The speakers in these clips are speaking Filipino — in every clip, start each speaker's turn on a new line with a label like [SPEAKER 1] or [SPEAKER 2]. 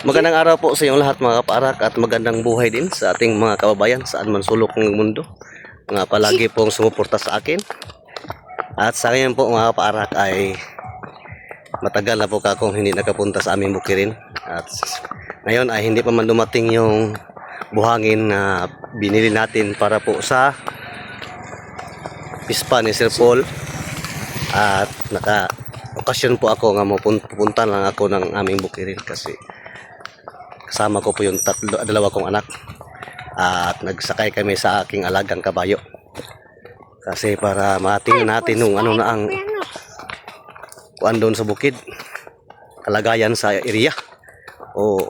[SPEAKER 1] Magandang araw po sa inyong lahat mga kaparak at magandang buhay din sa ating mga kababayan saan man sulok ng mundo. Mga palagi pong sumuporta sa akin. At sa ngayon po mga kaparak ay matagal na po akong hindi nakapunta sa aming bukirin. At ngayon ay hindi pa man dumating yung buhangin na binili natin para po sa pispa ni Sir Paul. At naka-okasyon po ako nga pupunta lang ako ng aming bukirin kasi kasama ko po yung dalawa kong anak at nagsakay kami sa aking alagang kabayo kasi para matingnan natin nung ano na ang kuan doon sa bukid, kalagayan sa area o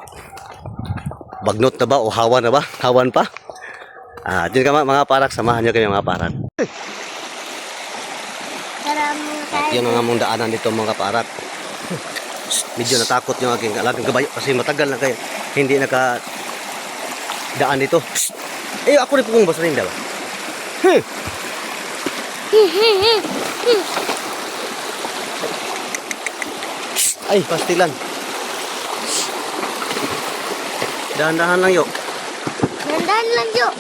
[SPEAKER 1] bagnot na ba o hawan na ba, hawan pa. Diyan ka mga parak, samahan nyo kami mga parak. At yun ang among daanan dito mga parak. Medyo natakot yung aking alagang kabayo kasi matagal na kayo hindi naka daan dito. Ako rin pong basta rin dala. Ay, pastilan. Dahan-dahan lang yuk.
[SPEAKER 2] Dahan-dahan lang yuk.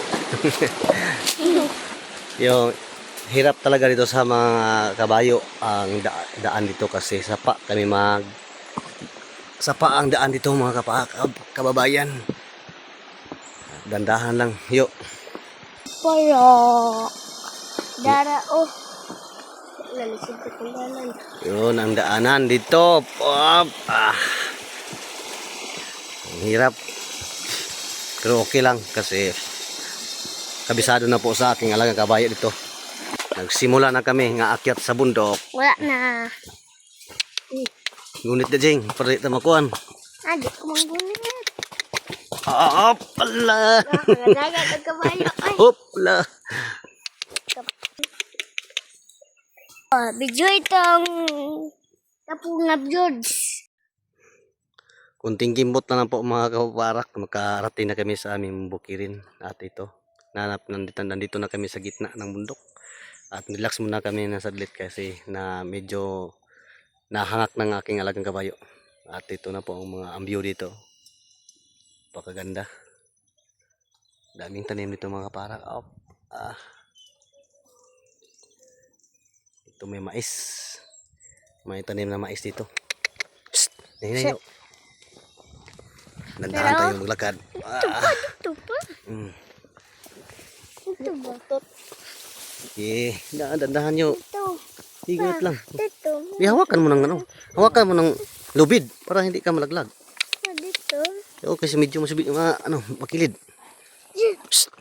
[SPEAKER 1] Yung hirap talaga dito sa mga kabayo ang daan dito kasi sapa ang daan dito mga kababayan. Dandahan lang yuk.
[SPEAKER 2] Para dara lalisod ko kung dalan.
[SPEAKER 1] Yun ang daanan dito. Ang hirap. Pero okay lang kasi kabisado na po sa aking alagang kabayo dito. Nagsimula na kami nga akyat sa bundok.
[SPEAKER 2] Wala na.
[SPEAKER 1] Ngunit na jing, palit na makuan.
[SPEAKER 2] Di ko manggunit.
[SPEAKER 1] Pala.
[SPEAKER 2] Nakakagagad ang kabayo.
[SPEAKER 1] Hopla.
[SPEAKER 2] Video itong Kapungab George.
[SPEAKER 1] Kunting gimbot na lang po mga kaparak. Makarating na kami sa aming bukirin. At ito, nandito na kami sa gitna ng bundok. At relax muna kami na saglit kasi na medyo nahangak ng aking alagang kabayo. At ito na po ang mga ambyo dito. Pakaganda. Daming tanim dito mga kaparak. Ito may mais. May tanim na mais dito. Psst! Nahinayo. Nandahan tayo maglakad.
[SPEAKER 2] Ito pa. Ito ba?
[SPEAKER 1] Dandahan nyo.
[SPEAKER 2] Ito.
[SPEAKER 1] Higot lang.
[SPEAKER 2] Dito.
[SPEAKER 1] Hawakan mo ng ano. Hawakan mo ng lubid para hindi ka malaglag.
[SPEAKER 2] Dito.
[SPEAKER 1] Kasi medyo masubit yung makilid. Psst!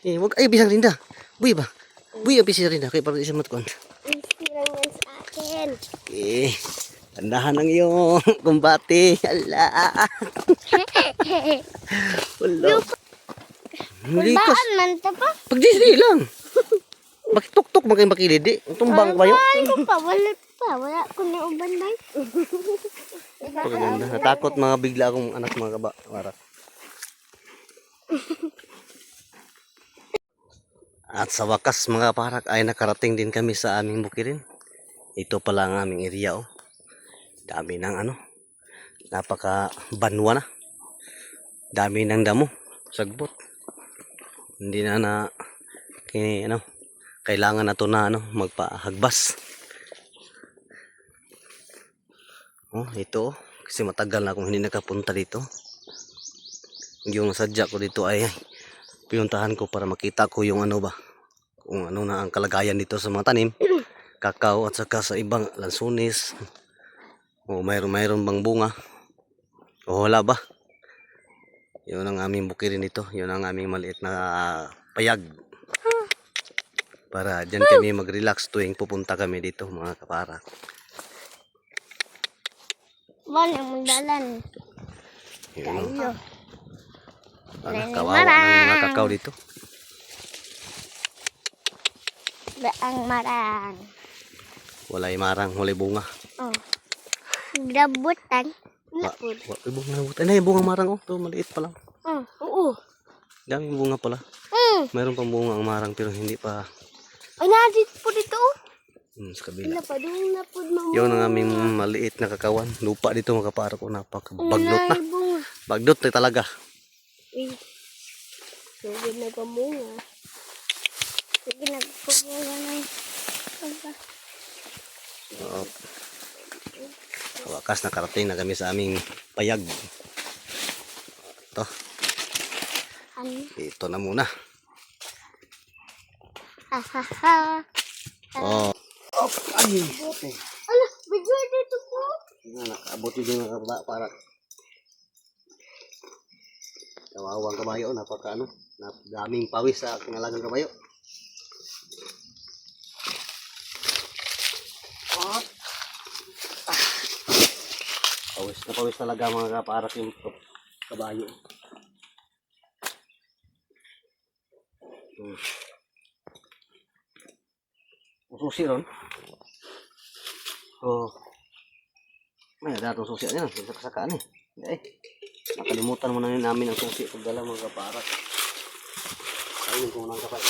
[SPEAKER 1] Wag ay bisang rinda. Buy ba? Buy ang bisang rinda kaya para di siya matkuhan.
[SPEAKER 2] Lang yan sa akin.
[SPEAKER 1] Tandahan ng iyong kumbate. Ala. Wala.
[SPEAKER 2] Kulbaan man ito pa.
[SPEAKER 1] Pagdisili lang. Bakit tuktok makilid di? Tumbang ba yun?
[SPEAKER 2] Ko pa. Wala ko na uban ba?
[SPEAKER 1] Paganda. Natakot mga bigla akong anak mga kabarak. At sa wakas mga parak ay nakarating din kami sa aming bukirin. Ito pala ang aming area Dami ng napaka banwa na. Dami ng damo, sagbot. Hindi na kailangan na to na magpahagbas. Ito kasi matagal na akong hindi nakapunta dito. Yung sadya ko dito ay pinuntahan ko para makita ko yung kung ano na ang kalagayan dito sa mga tanim, kakao at saka sa ibang lansunis. Mayroon bang bunga o wala ba? Yun ang aming bukirin dito. Yun ang aming maliit na payag para dyan kami mag-relax tuwing pupunta kami dito mga kaparak.
[SPEAKER 2] Wala mong dalan.
[SPEAKER 1] Yun. Kawawa ng mga kakao dito.
[SPEAKER 2] Ang marang.
[SPEAKER 1] Walay marang, walay bunga.
[SPEAKER 2] Grabutan.
[SPEAKER 1] Ay, bunga marang to maliit pa lang.
[SPEAKER 2] Oo.
[SPEAKER 1] Daming bunga pala. Mayroon pang bunga ang marang pero hindi pa.
[SPEAKER 2] Ay, nadit po dito.
[SPEAKER 1] Sa kabila.
[SPEAKER 2] Wala pa doon na po mamunga.
[SPEAKER 1] Yun ang aming maliit na kakawan. Lupa dito mga kapara ko. Napakabagnot na.
[SPEAKER 2] Ulay, bunga.
[SPEAKER 1] Bagnot na talaga.
[SPEAKER 2] Eh. Sige na pamunga. Sige na pamunga ng pagka.
[SPEAKER 1] Oo. Sa wakas nakarating na kami sa aming payag. Ito.
[SPEAKER 2] Ano?
[SPEAKER 1] Ito na muna.
[SPEAKER 2] Ha ha ha.
[SPEAKER 1] Oh. Ay.
[SPEAKER 2] Ala, bigla dito po.
[SPEAKER 1] Nakaabot yung mga para. Kawawang kabayo. Napaka ano. Daming pawis sa kinalagang kabayo. Pawis na pawis talaga mga kaparak yung kabayo. Susi ron. Oh. May datong susi niya. Sakaan eh. Nakalimutan mo na yun namin ang susi pagdala mga kaparak. Ayun kung nang kapal.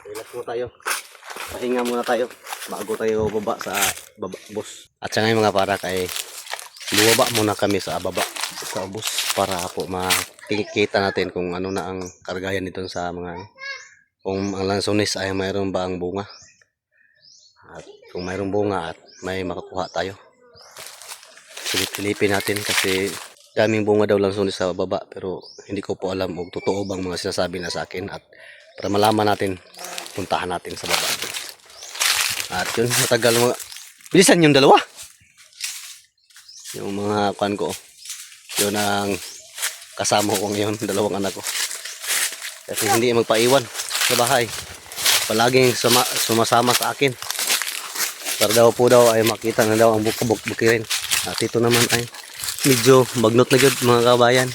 [SPEAKER 1] Relax mo tayo. Pahinga muna tayo bago tayo baba sa baba, bus. At sa ngayon mga parak ay bubaba muna kami sa baba sa bus para po makikita natin kung ano na ang kargayan nito sa mga kung ang lansones ay mayroon ba ang bunga. At kung mayroong bunga at may makukuha tayo. Silipin natin kasi daming bunga daw lansones sa baba pero hindi ko po alam kung totoo bang mga sinasabi na sa akin at para malaman natin puntahan natin sa baba. At yun, matagal mga bilisan yung dalawa. Yung mga kuan ko. Yun ang kasama ko ngayon, dalawang anak ko. Kasi hindi magpaiwan sa bahay. Palaging sumasama sa akin. Para daw po daw ay makita na daw ang bukirin. At ito naman ay medyo bagnot na gyud mga kabayan.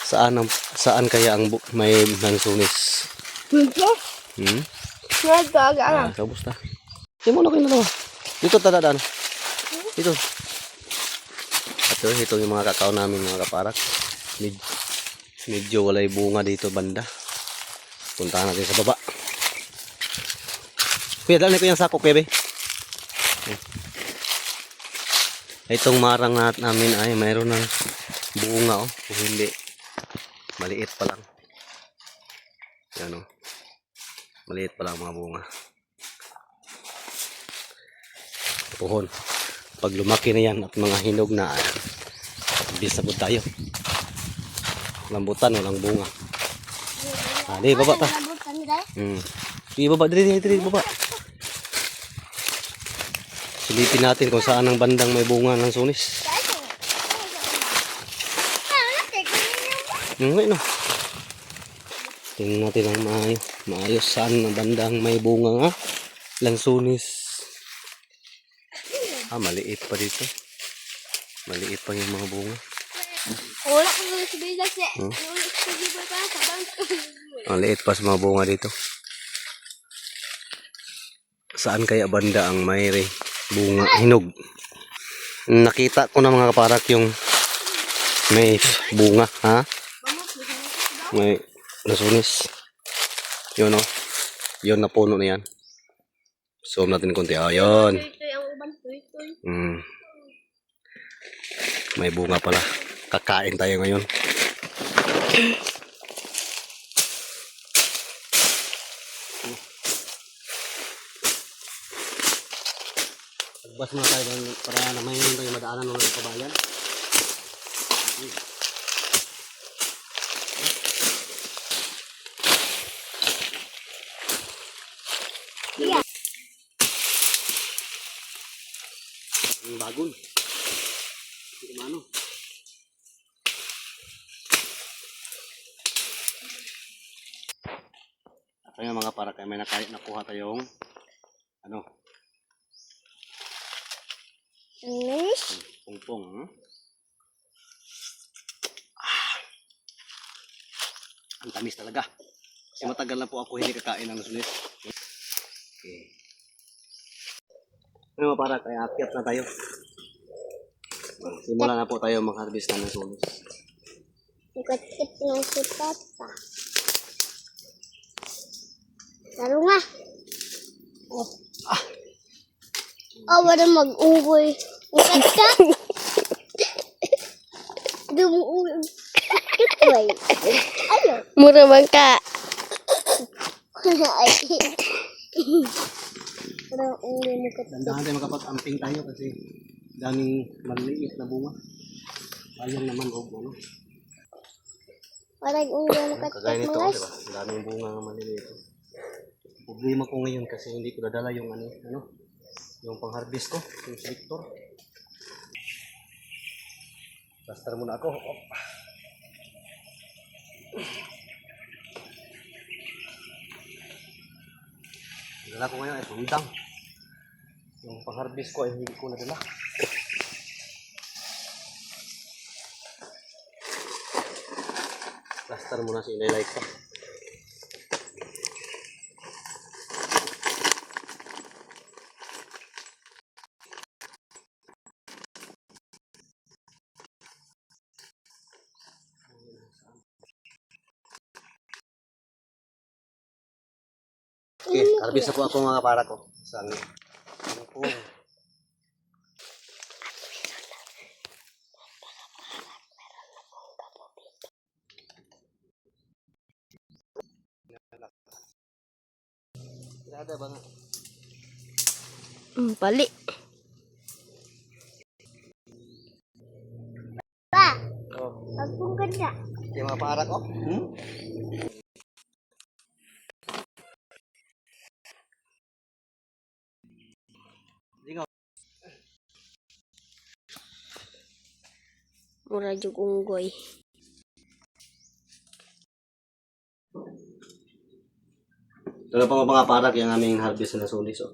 [SPEAKER 1] Saan kaya ang may lansones? Sa bus ta. Yung muna kayo na dalawa. Dito tadadaan. Dito. Ito yung mga kakao namin mga kaparak. Medyo walay bunga dito banda. Puntahan natin sa baba. Kuya, dali ko yung sako, kuya be. Itong marang namin ay mayroon ng bunga oh. Kung hindi, maliit pa lang. Yan oh. Maliit pa lang mga bunga. Puhon. Pag lumaki na yan at mga hinog na bisabot tayo. Lambutan, walang bunga. Di, baba ta. Di, baba, dili, baba. Silipin natin kung saan ang bandang may bunga ng sunis. No. Tingnan natin ang maayos saan ang bandang may bunga nga. Lansunis. Maliit pa dito. Maliit pa yung mga bunga.
[SPEAKER 2] Wala ko na si Bella si.
[SPEAKER 1] Maliit pa sa mga bunga dito. Saan kaya banda ang may bunga hinog? Nakita ko na mga kaparak yung may bunga, ha? May lansunis. Yun oh. Yun na puno na yan. Zoom natin konti. Yun. May bunga pala. Kakain tayo ngayon. Pagbas muna tayo para na may tayo madaanan ng kabayan. Ang bagon. Ano? Kaya mga para kay may nakuha tayong ano? Pungpong. Ang tamis talaga. Kasi matagal na po ako hindi kakain ng sulit. Okay. Ngayon para kaya akyat na tayo. Simulan na po tayo mag-harvest ng sulis.
[SPEAKER 2] Ikot-ikot ng si Papa. Laro nga. Oh. Oh, wala mag-unggoy. Ikat-kat. Dumuunggoy. Ay. Ayaw.
[SPEAKER 3] Mura bang ka?
[SPEAKER 2] Ay. Parang unggoy mo kat.
[SPEAKER 1] Dandahan tayo makapag-amping tayo kasi daming maliliit na bunga. Sayang naman ano.
[SPEAKER 2] Parang unggoy mo kat.
[SPEAKER 1] Kagaya nito, di ba? Ang daming bunga nga maliliit. Problema ko ngayon kasi hindi ko nadala yung yung pang-harvest ko, yung selector. Plaster muna ako. Oh. Dala ko ngayon ay sundang. Yung pang-harvest ko ay hindi ko nadala. Plaster muna si Inay ko. Okay, harvest na po ako mga para ko. Saan? Ano po? Ada bang?
[SPEAKER 3] Pali.
[SPEAKER 2] Pa,
[SPEAKER 1] Oh,
[SPEAKER 2] agpong ganda.
[SPEAKER 1] yung mga para ko?
[SPEAKER 3] Mura jug unggoy.
[SPEAKER 1] Ito na po mga parak yung aming harvest na sulis. Oh.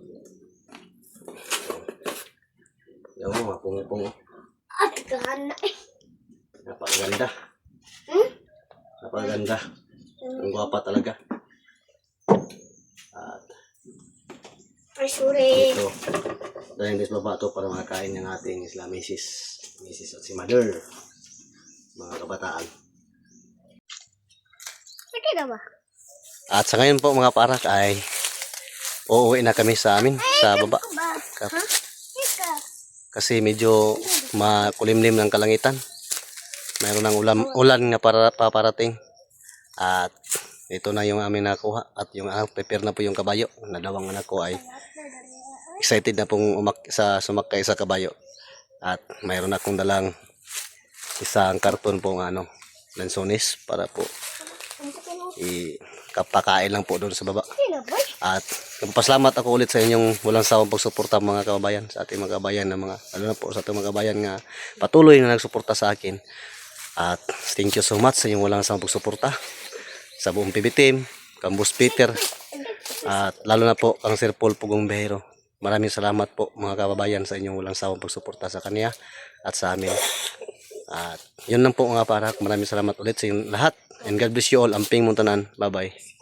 [SPEAKER 1] Yung mga pungo-pungo.
[SPEAKER 2] At kahana eh.
[SPEAKER 1] Napakaganda. Napakaganda. Ang gwapa talaga. At
[SPEAKER 2] Ay, sorry.
[SPEAKER 1] ito. Dahil hindi baba ito para makakain ng ating isla misis at si mother. Mga kabataan.
[SPEAKER 2] Pwede na ba?
[SPEAKER 1] At sa ngayon po mga parak ay uuwi na kami sa amin sa baba.
[SPEAKER 2] Ba?
[SPEAKER 1] Kap-
[SPEAKER 2] Ha? Ika.
[SPEAKER 1] Kasi medyo makulimlim ng kalangitan. Mayroon ng ulan nga paparating. At ito na yung aming nakuha. At yung prepare na po yung kabayo. Nadawang anak ko ay excited na pong sumakay sa kabayo. At mayroon akong dalang isang karton pong lansones para po kapakain lang po doon sa baba.
[SPEAKER 2] Pwede na ba?
[SPEAKER 1] At nagpapasalamat ako ulit sa inyong walang sawang pagsuporta mga kababayan, sa ating mga kababayan na lalo na po sa ating mga kababayan nga patuloy na nagsuporta sa akin. At thank you so much sa inyong walang sawang pagsuporta sa buong PB team, Kambus Peter, at lalo na po ang Sir Paul Pugong Behero. Maraming salamat po mga kababayan sa inyong walang sawang pagsuporta sa kanya at sa amin. At yun lang po mga parak. Maraming salamat ulit sa inyong lahat. And God bless you all. Amping Muntanan. Bye-bye.